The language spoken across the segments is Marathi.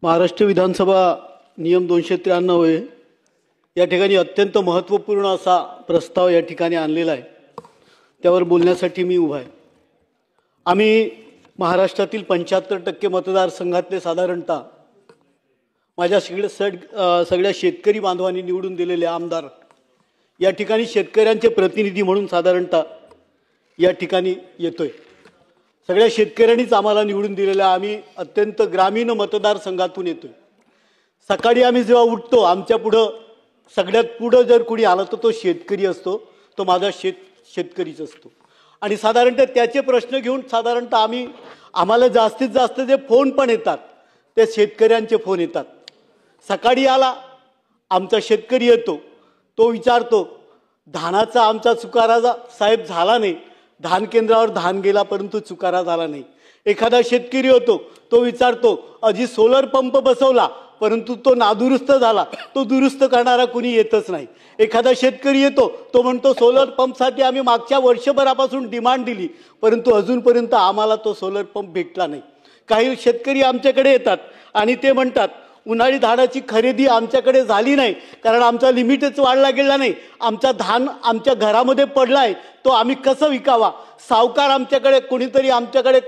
महाराष्ट्र विधानसभा नियम 293 आहे। या ठिकाणी अत्यंत महत्त्वपूर्ण असा प्रस्ताव या ठिकाणी आणलेला आहे, त्यावर बोलण्यासाठी मी उभा आहे। आम्ही महाराष्ट्रातील 75% मतदारसंघातले साधारणतः माझ्या सगळ्या शेतकरी बांधवांनी निवडून दिलेले आमदार या ठिकाणी शेतकऱ्यांचे प्रतिनिधी म्हणून साधारणतः या ठिकाणी येतोय। सगळ्या शेतकऱ्यांनीच आम्हाला निवडून दिलेले, आम्ही अत्यंत ग्रामीण मतदारसंघातून येतोय। सकाळी आम्ही जेव्हा उठतो, आमच्या पुढं सगळ्यात पुढं जर कोणी आला तर तो शेतकरी असतो, तो माझा शेतकरीच असतो। आणि साधारणतः त्याचे प्रश्न घेऊन साधारणतः आम्हाला जास्तीत जास्त जे फोन पण येतात ते शेतकऱ्यांचे फोन येतात। सकाळी आला आमचा शेतकरी येतो, तो विचारतो धानाचा आमचा चुकारा साहेब झाला नाही, धान केंद्रावर धान गेला परंतु चुकारा झाला नाही। एखादा शेतकरी होतो, तो विचारतो अजी सोलर पंप बसवला परंतु तो नादुरुस्त झाला, तो दुरुस्त करणारा कुणी येतच नाही। एखादा शेतकरी येतो, तो म्हणतो सोलर पंपसाठी आम्ही मागच्या वर्षभरापासून डिमांड दिली परंतु अजूनपर्यंत आम्हाला तो सोलर पंप भेटला नाही। काही शेतकरी आमच्याकडे येतात आणि ते म्हणतात उन्हाळी धानाची खरेदी आमच्याकडे झाली नाही कारण आमचा लिमिटच वाढला गेला नाही, आमचा धान आमच्या घरामध्ये पडलाय, तो आम्ही कसं विकावा। सावकार आमच्याकडे कोणीतरी आमच्याकडे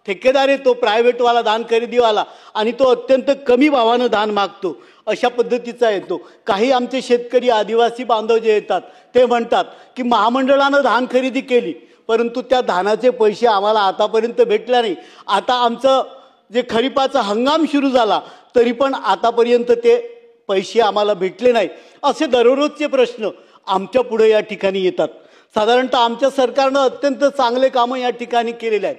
ठेकेदार येतो, प्रायव्हेटवाला धान खरेदीवाला, आणि तो अत्यंत कमी भावानं धान मागतो, अशा पद्धतीचा येतो। काही आमचे शेतकरी आदिवासी बांधव जे येतात ते म्हणतात की महामंडळानं धान खरेदी केली परंतु त्या धानाचे पैसे आम्हाला आतापर्यंत भेटले नाही, आता आमचं जे खरीपाचा हंगाम सुरू झाला तरी पण आतापर्यंत ते पैसे आम्हाला भेटले नाही। असे दररोजचे प्रश्न आमच्या पुढे या ठिकाणी येतात। साधारणतः आमच्या सरकारनं अत्यंत चांगले कामं या ठिकाणी केलेले आहेत।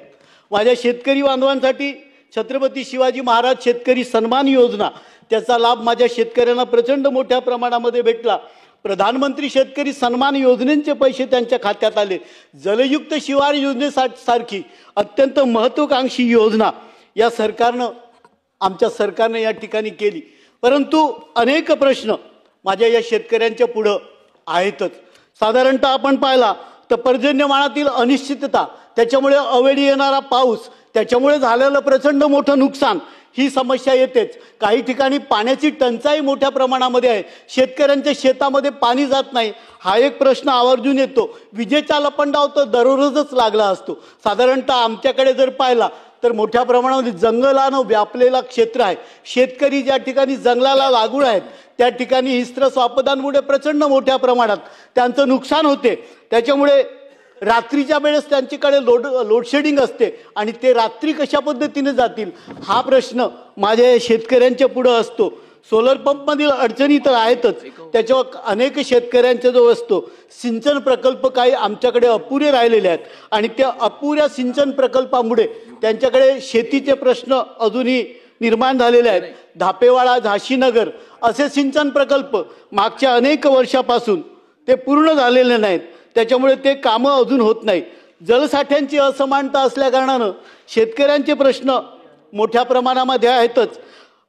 माझ्या शेतकरी बांधवांसाठी छत्रपती शिवाजी महाराज शेतकरी सन्मान योजना, त्याचा लाभ माझ्या शेतकऱ्यांना प्रचंड मोठ्या प्रमाणामध्ये भेटला। प्रधानमंत्री शेतकरी सन्मान योजनेचे पैसे त्यांच्या खात्यात आले। जलयुक्त शिवार योजनेसारखी अत्यंत महत्त्वाकांक्षी योजना या सरकारनं आमच्या सरकारने या ठिकाणी केली, परंतु अनेक प्रश्न माझ्या या शेतकऱ्यांच्या पुढं आहेतच। साधारणतः आपण पाहिला तर पर्जन्यमानातील अनिश्चितता, त्याच्यामुळे अवेळी येणारा पाऊस, त्याच्यामुळे झालेलं प्रचंड मोठं नुकसान, ही समस्या येतेच। काही ठिकाणी पाण्याची टंचाई मोठ्या प्रमाणामध्ये आहे, शेतकऱ्यांच्या शेतामध्ये पाणी जात नाही, हा एक प्रश्न आवर्जून येतो। विजेचा लपंडाव तर दररोजच लागला असतो। साधारणतः आमच्याकडे जर पाहिला तर मोठ्या प्रमाणामध्ये जंगलानं व्यापलेला क्षेत्र आहे। शेतकरी ज्या ठिकाणी जंगलाला लागून आहेत त्या ठिकाणी हिंस्त्र स्वापदांमुळे प्रचंड मोठ्या प्रमाणात त्यांचं नुकसान होते। त्याच्यामुळे रात्रीच्या वेळेस त्यांच्याकडे लोडशेडिंग असते आणि ते रात्री कशा पद्धतीने जातील, हा प्रश्न माझ्या शेतकऱ्यांच्या पुढे असतो। सोलर पंपमधील अडचणी तर आहेतच, त्याच्यावर अनेक शेतकऱ्यांचा जो असतो सिंचन प्रकल्प काही आमच्याकडे अपुरे राहिलेले आहेत आणि त्या अपुऱ्या सिंचन प्रकल्पामुळे त्यांच्याकडे शेतीचे प्रश्न अजूनही निर्माण झालेले आहेत। धापेवाडा, झाशीनगर असे सिंचन प्रकल्प मागच्या अनेक वर्षापासून ते पूर्ण झालेले नाहीत, त्याच्यामुळे ते कामं अजून होत नाही। जलसाठ्यांची असमानता असल्या कारणानं शेतकऱ्यांचे प्रश्न मोठ्या प्रमाणामध्ये आहेतच।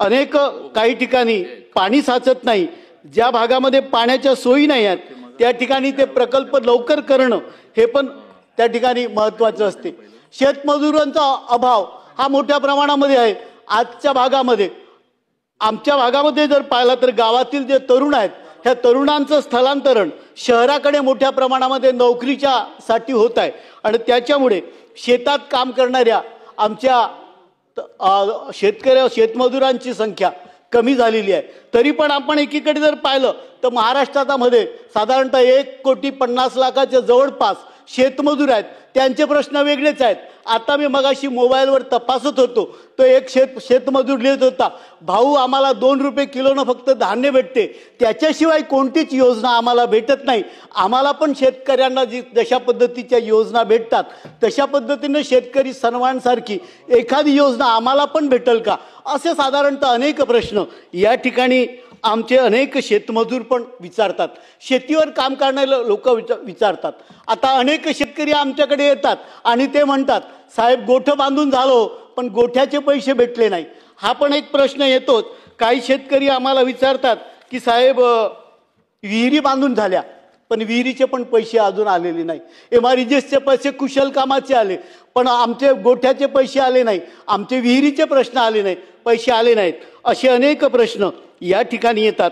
काही ठिकाणी पाणी साचत नाही, ज्या भागामध्ये पाण्याच्या सोयी नाही आहेत त्या ठिकाणी ते प्रकल्प लवकर करणं हे पण त्या ठिकाणी महत्त्वाचं असते। शेतमजुरांचा अभाव हा मोठ्या प्रमाणामध्ये आहे। आजच्या भागामध्ये आमच्या भागामध्ये जर पाहिला तर गावातील जे तरुण आहेत त्या तरुणांचं स्थलांतरण शहराकडे मोठ्या प्रमाणामध्ये नोकरीच्यासाठी होत आहे आणि त्याच्यामुळे शेतात काम करणाऱ्या आमच्या शेतमजुरांची संख्या कमी झालेली आहे। तरी पण आपण एकीकडे जर पाहिलं तर महाराष्ट्रामध्ये साधारणतः 1,50,00,000 जवळपास शेतमजूर आहेत, त्यांचे प्रश्न वेगळेच आहेत। आता मी मगाशी मोबाईलवर तपासत होतो, तो एक शेतमजूर लिहित होता, भाऊ आम्हाला 2 रुपये किलोनं फक्त धान्य भेटते, त्याच्याशिवाय कोणतीच योजना आम्हाला भेटत नाही। आम्हाला पण शेतकऱ्यांना जशा पद्धतीच्या योजना भेटतात तशा पद्धतीने शेतकरी सन्मानसारखी एखादी योजना आम्हाला पण भेटेल का, असे साधारणतः अनेक प्रश्न या ठिकाणी आमचे अनेक शेतमजूर पण विचारतात, शेतीवर काम करणारे लोक विचारतात। आता अनेक शेतकरी आमच्याकडे येतात आणि ते म्हणतात साहेब गोठं बांधून झालो पण गोठ्याचे पैसे भेटले नाही, हा पण एक प्रश्न येतोच। काही शेतकरी आम्हाला विचारतात की साहेब विहिरी बांधून झाल्या पण विहिरीचे पण पैसे अजून आलेले नाही. MRGSचे पैसे कुशल कामाचे आले, पण आमचे गोठ्याचे पैसे आले नाही, आमचे विहिरीचे प्रश्न आले नाही, पैसे आले नाहीत. असे अनेक प्रश्न या ठिकाणी येतात.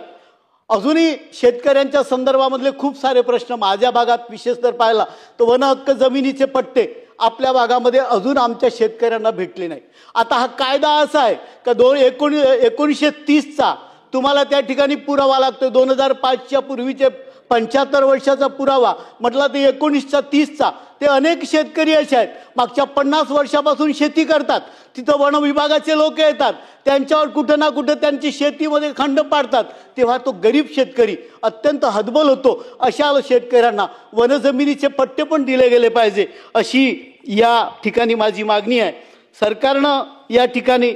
अजूनही शेतकऱ्यांच्या संदर्भामधले खूप सारे प्रश्न माझ्या भागात विशेष तर पाहिला तर वन हक्क जमिनीचे पट्टे आपल्या भागामध्ये अजून आमच्या शेतकऱ्यांना भेटले नाही. आता हा कायदा असा आहे का 1930चा तुम्हाला त्या ठिकाणी पुरावा लागतो. 2005च्या पूर्वीचे 75 वर्षाचा पुरावा म्हटला तर 19चा 30चा. ते अनेक शेतकरी असे आहेत मागच्या 50 वर्षापासून शेती करतात, तिथं वन विभागाचे लोक येतात, त्यांच्यावर कुठं ना कुठं त्यांची शेतीमध्ये खंड पाडतात, तेव्हा तो गरीब शेतकरी अत्यंत हतबल होतो. अशा शेतकऱ्यांना वनजमिनीचे पट्टे पण दिले गेले पाहिजे अशी या ठिकाणी माझी मागणी आहे. सरकारनं या ठिकाणी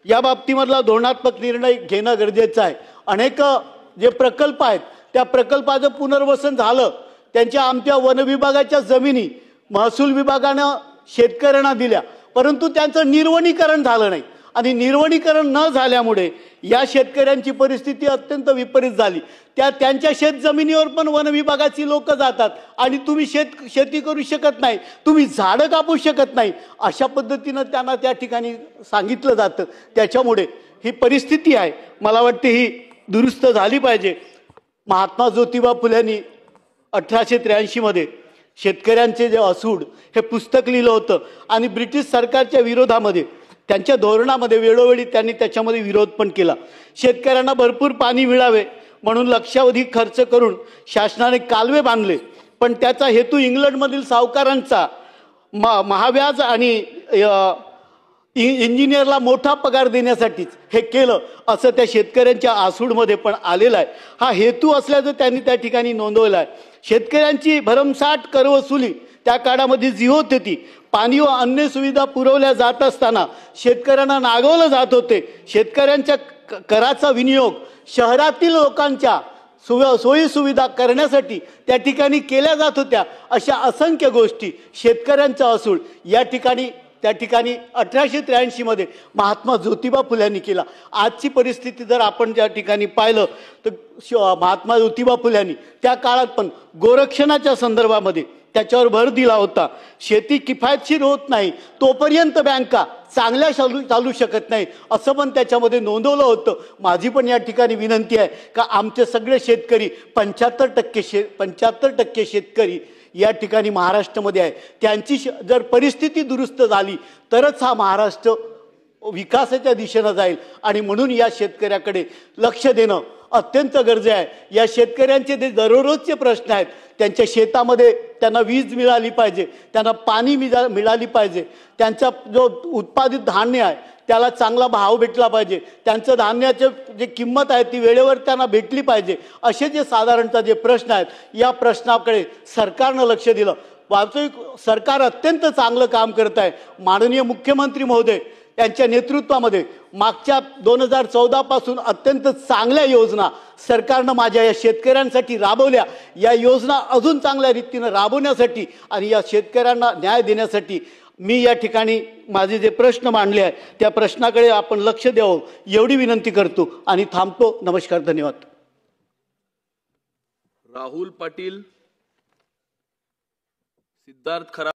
या बाबतीमधला धोरणात्मक निर्णय घेणं गरजेचं आहे. अनेक जे प्रकल्प आहेत त्या प्रकल्पाचं पुनर्वसन झालं, त्यांच्या आमच्या वन विभागाच्या जमिनी महसूल विभागानं शेतकऱ्यांना दिल्या, परंतु त्यांचं निर्वनीकरण झालं नाही आणि निर्वनीकरण न झाल्यामुळे या शेतकऱ्यांची परिस्थिती अत्यंत विपरीत झाली. त्यांच्या शेतजमिनीवर पण वन विभागाची लोक जातात आणि तुम्ही शेती करू शकत नाही, तुम्ही झाडं कापू शकत नाही, अशा पद्धतीनं त्यांना त्या ठिकाणी सांगितलं जातं. त्याच्यामुळे ही परिस्थिती आहे, मला वाटते ही दुरुस्त झाली पाहिजे. महात्मा ज्योतिबा फुल्यांनी 1883 मध्ये शेतकऱ्यांचे जे असूड हे पुस्तक लिहिलं होतं आणि ब्रिटिश सरकारच्या विरोधामध्ये त्यांच्या धोरणामध्ये वेळोवेळी त्यांनी त्याच्यामध्ये विरोध पण केला. शेतकऱ्यांना भरपूर पाणी मिळावे म्हणून लक्षावधी खर्च करून शासनाने कालवे बांधले, पण त्याचा हेतू इंग्लंडमधील सावकारांचा महाव्याज आणि इंजिनियरला मोठा पगार देण्यासाठीच हे केलं असं त्या शेतकऱ्यांच्या आसूडमध्ये पण आलेलं आहे. हा हेतू असल्याचं त्यांनी त्या ठिकाणी नोंदवलं आहे. शेतकऱ्यांची भरमसाठ करवसुली त्या काळामध्ये जी होत होती, पाणी व अन्य सुविधा पुरवल्या जात असताना शेतकऱ्यांना नागवलं जात होते. शेतकऱ्यांच्या कराचा विनियोग शहरातील लोकांच्या सोयी सुविधा करण्यासाठी त्या ठिकाणी केल्या जात होत्या. अशा असंख्य गोष्टी शेतकऱ्यांचा असूड या ठिकाणी 1883 मध्ये महात्मा ज्योतिबा फुल्यांनी केला. आजची परिस्थिती जर आपण त्या ठिकाणी पाहिलं तर महात्मा ज्योतिबा फुल्यांनी त्या काळात पण गोरक्षणाच्या संदर्भामध्ये त्याच्यावर भर दिला होता. शेती किफायतशीर होत नाही तोपर्यंत बँका चांगल्या चालू शकत नाही असं पण त्याच्यामध्ये नोंदवलं होतं. माझी पण या ठिकाणी विनंती आहे का आमचे सगळे शेतकरी 75% शेतकरी या ठिकाणी महाराष्ट्रामध्ये आहे, त्यांची जर परिस्थिती दुरुस्त झाली तरच हा महाराष्ट्र विकासाच्या दिशेनं जाईल आणि म्हणून या शेतकऱ्याकडे लक्ष देणं अत्यंत गरजेचं आहे. या शेतकऱ्यांचे जे दररोजचे प्रश्न आहेत, त्यांच्या शेतामध्ये त्यांना वीज मिळाली पाहिजे, त्यांना पाणी मिळाली पाहिजे, त्यांचा जो उत्पादित धान्य आहे त्याला चांगला भाव भेटला पाहिजे, त्यांचं धान्याचे जे किंमत आहे ती वेळेवर त्यांना भेटली पाहिजे, असे जे साधारणतः जे प्रश्न आहेत या प्रश्नाकडे सरकारनं लक्ष दिलं. वास्तविक सरकार अत्यंत चांगलं काम करत आहे. माननीय मुख्यमंत्री महोदय यांच्या नेतृत्वामध्ये मागच्या 2014 पासून अत्यंत चांगल्या योजना सरकारनं माझ्या या शेतकऱ्यांसाठी राबवल्या. या योजना अजून चांगल्या रीतीनं राबवण्यासाठी आणि या शेतकऱ्यांना न्याय देण्यासाठी मी या ठिकाणी माझे जे प्रश्न मांडले आहेत त्या प्रश्नाकडे आपण लक्ष द्यावं एवढी विनंती करतो आणि थांबतो. नमस्कार, धन्यवाद. राहुल पाटील, सिद्धार्थ खरा.